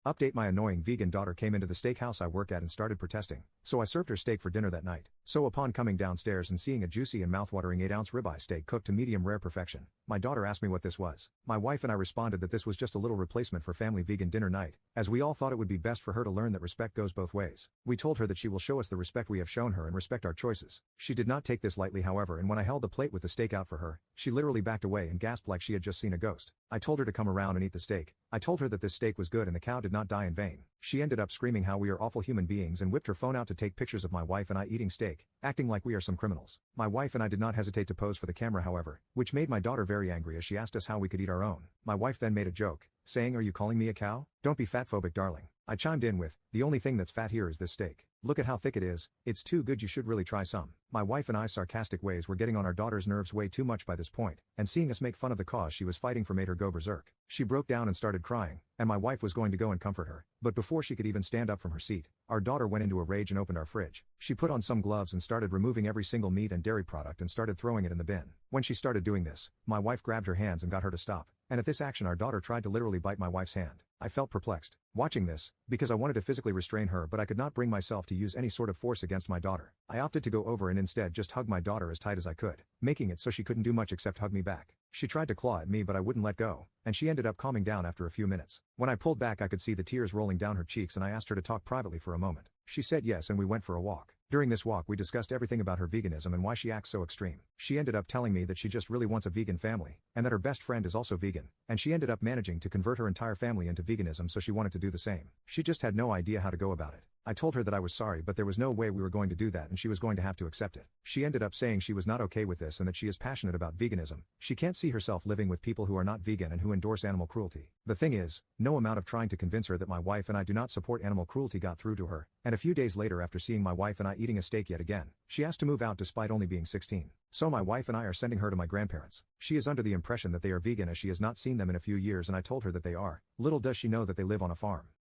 Update: my annoying vegan daughter came into the steakhouse I work at and started protesting, so I served her steak for dinner that night. So upon coming downstairs and seeing a juicy and mouthwatering 8-ounce ribeye steak cooked to medium rare perfection, my daughter asked me what this was. My wife and I responded that this was just a little replacement for family vegan dinner night, as we all thought it would be best for her to learn that respect goes both ways. We told her that she will show us the respect we have shown her and respect our choices. She did not take this lightly, however, and when I held the plate with the steak out for her, she literally backed away and gasped like she had just seen a ghost. I told her to come around and eat the steak. I told her that this steak was good and the cow did not die in vain. She ended up screaming how we are awful human beings and whipped her phone out to take pictures of my wife and I eating steak, acting like we are some criminals. My wife and I did not hesitate to pose for the camera, however, which made my daughter very angry as she asked us how we could eat our own. My wife then made a joke, saying, "Are you calling me a cow? Don't be fatphobic, darling." I chimed in with, "The only thing that's fat here is this steak. Look at how thick it is, it's too good, you should really try some." My wife and I's sarcastic ways were getting on our daughter's nerves way too much by this point, and seeing us make fun of the cause she was fighting for made her go berserk. She broke down and started crying, and my wife was going to go and comfort her, but before she could even stand up from her seat, our daughter went into a rage and opened our fridge. She put on some gloves and started removing every single meat and dairy product and started throwing it in the bin. When she started doing this, my wife grabbed her hands and got her to stop, and at this action our daughter tried to literally bite my wife's hand. I felt perplexed, watching this, because I wanted to physically restrain her but I could not bring myself to use any sort of force against my daughter. I opted to go over and instead just hug my daughter as tight as I could, making it so she couldn't do much except hug me back. She tried to claw at me but I wouldn't let go, and she ended up calming down after a few minutes. When I pulled back I could see the tears rolling down her cheeks and I asked her to talk privately for a moment. She said yes and we went for a walk. During this walk we discussed everything about her veganism and why she acts so extreme. She ended up telling me that she just really wants a vegan family, and that her best friend is also vegan, and she ended up managing to convert her entire family into veganism, so she wanted to do the same. She just had no idea how to go about it. I told her that I was sorry but there was no way we were going to do that and she was going to have to accept it. She ended up saying she was not okay with this and that she is passionate about veganism. She can't see herself living with people who are not vegan and who endorse animal cruelty. The thing is, no amount of trying to convince her that my wife and I do not support animal cruelty got through to her, and a few days later, after seeing my wife and I eating a steak yet again, she asked to move out despite only being 16. So my wife and I are sending her to my grandparents. She is under the impression that they are vegan as she has not seen them in a few years and I told her that they are. Little does she know that they live on a farm.